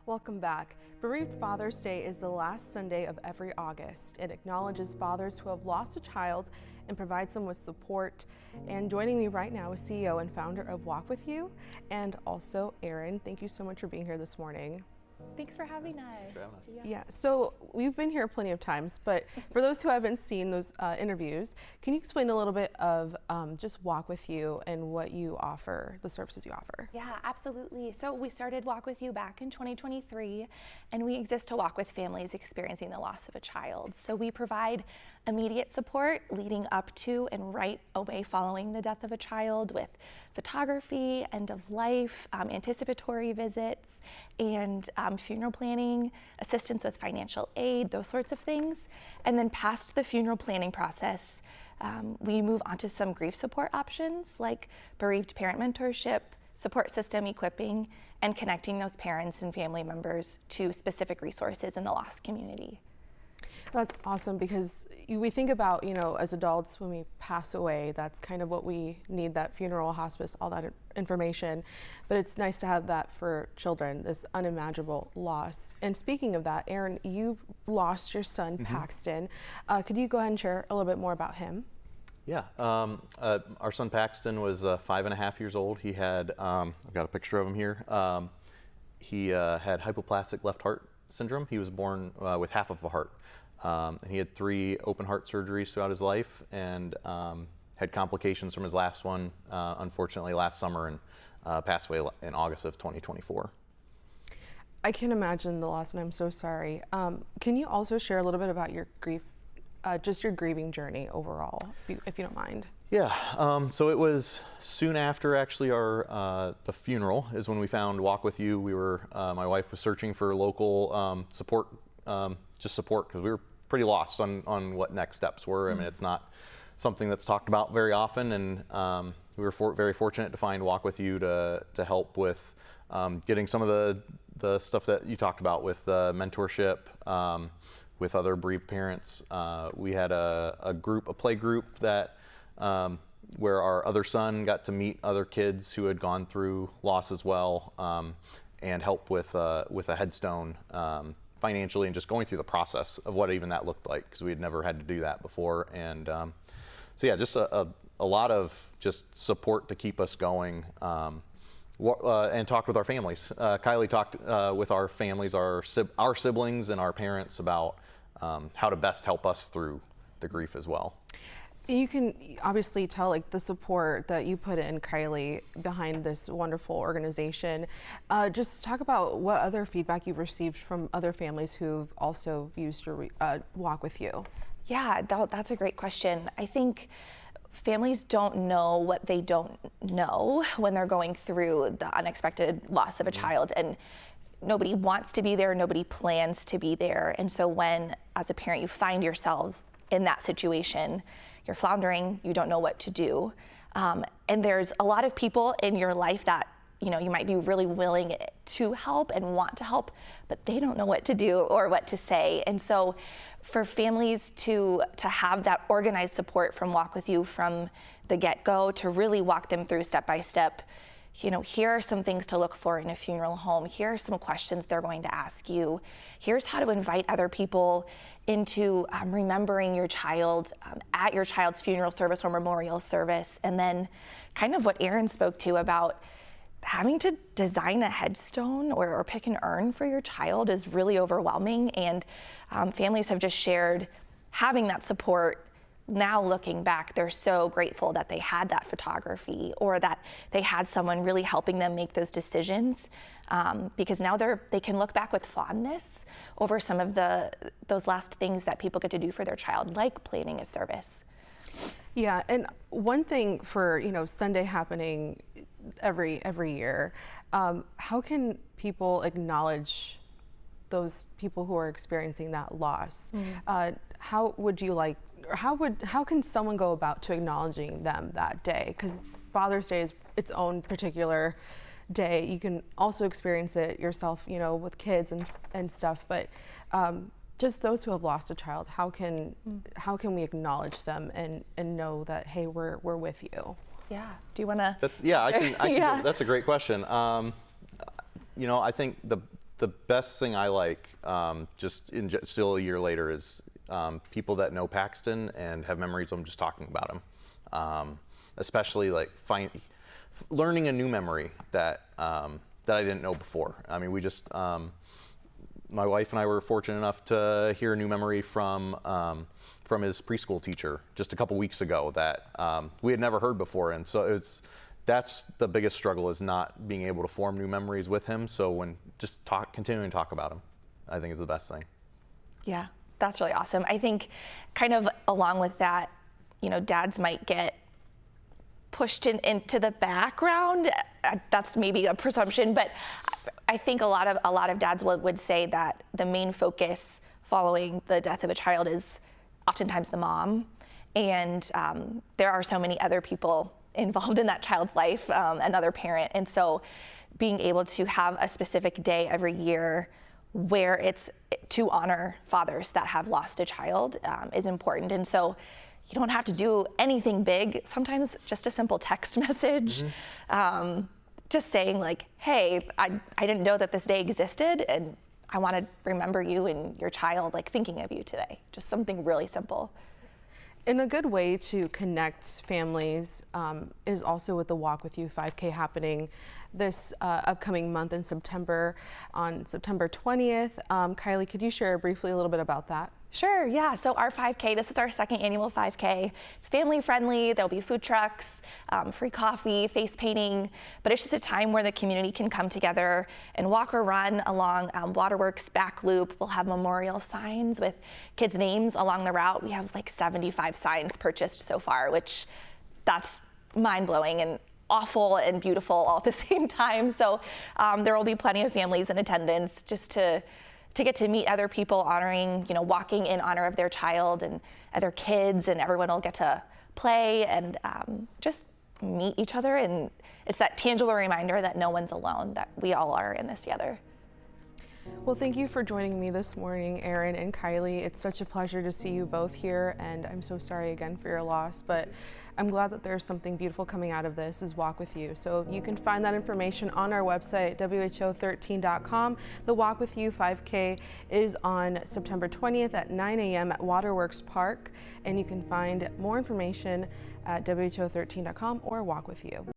Welcome back. Bereaved Father's Day is the last Sunday of every August. It acknowledges fathers who have lost a child and provides them with support. And joining me right now is CEO and founder of Walk With You, and also Erin. Thank you so much for being here this morning. Thanks for having us. Thanks for having us. Yeah, so we've been here plenty of times, but for those who haven't seen those interviews, can you explain a little bit of just Walk With You and what you offer, the services you offer? Yeah, absolutely. So we started Walk With You back in 2023, and we exist to walk with families experiencing the loss of a child. So we provide immediate support leading up to and right away following the death of a child with photography, end of life, anticipatory visits, and funeral planning, assistance with financial aid, those sorts of things. And then past the funeral planning process, we move on to some grief support options like bereaved parent mentorship, support system equipping, and connecting those parents and family members to specific resources in the lost community. That's awesome, because we think about, as adults, when we pass away, that's kind of what we need, that funeral, hospice, all that information. But it's nice to have that for children, this unimaginable loss. And speaking of that, Erin, you lost your son, Paxton. Could you go ahead and share a little bit more about him? Yeah, our son Paxton was 5.5 years old. He had, I've got a picture of him here. He had hypoplastic left heart syndrome. He was born with half of a heart. And he had 3 open heart surgeries throughout his life, and had complications from his last one, unfortunately, last summer, and passed away in August of 2024. I can imagine the loss, and I'm so sorry. Can you also share a little bit about your grief, just your grieving journey overall, if you don't mind? Yeah, so it was soon after actually the funeral is when we found Walk With You. We were, my wife was searching for local support, just support, because we were pretty lost on what next steps were. I mean, it's not something that's talked about very often, and we were very fortunate to find Walk With You to help with getting some of the stuff that you talked about with mentorship, with other bereaved parents. We had a play group that where our other son got to meet other kids who had gone through loss as well, and help with a headstone financially, and just going through the process of what even that looked like, because we had never had to do that before. And so yeah, just a lot of just support to keep us going, and talked with our families. Kylie talked with our families, our siblings and our parents about how to best help us through the grief as well. You can obviously tell the support that you put in, Kylie, behind this wonderful organization. Just talk about what other feedback you've received from other families who've also used your Walk With You. Yeah, that's a great question. I think families don't know what they don't know when they're going through the unexpected loss of a child, and nobody wants to be there, nobody plans to be there. And so when, as a parent, you find yourselves in that situation, you're floundering, you don't know what to do. And there's a lot of people in your life that, you might be really willing to help and want to help, but they don't know what to do or what to say. And so for families to have that organized support from Walk With You from the get-go, to really walk them through step by step, here are some things to look for in a funeral home. Here are some questions they're going to ask you. Here's how to invite other people into remembering your child at your child's funeral service or memorial service. And then kind of what Erin spoke to about having to design a headstone or pick an urn for your child is really overwhelming. And families have just shared having that support. Now looking back, they're so grateful that they had that photography, or that they had someone really helping them make those decisions, because now they can look back with fondness over some of those last things that people get to do for their child, like planning a service. Yeah, and one thing for Sunday happening every year, how can people acknowledge those people who are experiencing that loss? How would you like? How can someone go about to acknowledging them that day? Because Father's Day is its own particular day. You can also experience it yourself, with kids and stuff. But just those who have lost a child, how can we acknowledge them and know that, hey, we're with you? Yeah. Do you want to? I can. That's a great question. I think the best thing I like, still a year later, is people that know Paxton and have memories of him just talking about him. Especially like learning a new memory that that I didn't know before. I mean, my wife and I were fortunate enough to hear a new memory from his preschool teacher just a couple weeks ago that we had never heard before, and so that's the biggest struggle, is not being able to form new memories with him. So when continuing to talk about him, I think is the best thing. Yeah, that's really awesome. I think kind of along with that, dads might get pushed into the background. That's maybe a presumption, but I think a lot of dads would say that the main focus following the death of a child is oftentimes the mom, and there are so many other people involved in that child's life, another parent, and so being able to have a specific day every year where it's to honor fathers that have lost a child is important. And so you don't have to do anything big. Sometimes just a simple text message, just saying like, hey, I didn't know that this day existed, and I want to remember you and your child, like thinking of you today. Just something really simple. And a good way to connect families is also with the Walk With You 5K happening this upcoming month in September, on September 20th. Kylie, could you share briefly a little bit about that? Sure, yeah. So our 5K, this is our second annual 5K. It's family friendly. There'll be food trucks, free coffee, face painting, but it's just a time where the community can come together and walk or run along Waterworks back loop. We'll have memorial signs with kids' names along the route. We have like 75 signs purchased so far, which that's mind-blowing and awful and beautiful all at the same time. So there will be plenty of families in attendance just to get to meet other people honoring, walking in honor of their child and other kids, and everyone will get to play and just meet each other. And it's that tangible reminder that no one's alone, that we all are in this together. Well, thank you for joining me this morning, Erin and Kylie. It's such a pleasure to see you both here, and I'm so sorry again for your loss, but I'm glad that there's something beautiful coming out of this, is Walk With You. So you can find that information on our website, who13.com. The Walk With You 5K is on September 20th at 9 a.m. at Waterworks Park, and you can find more information at who13.com or Walk With You.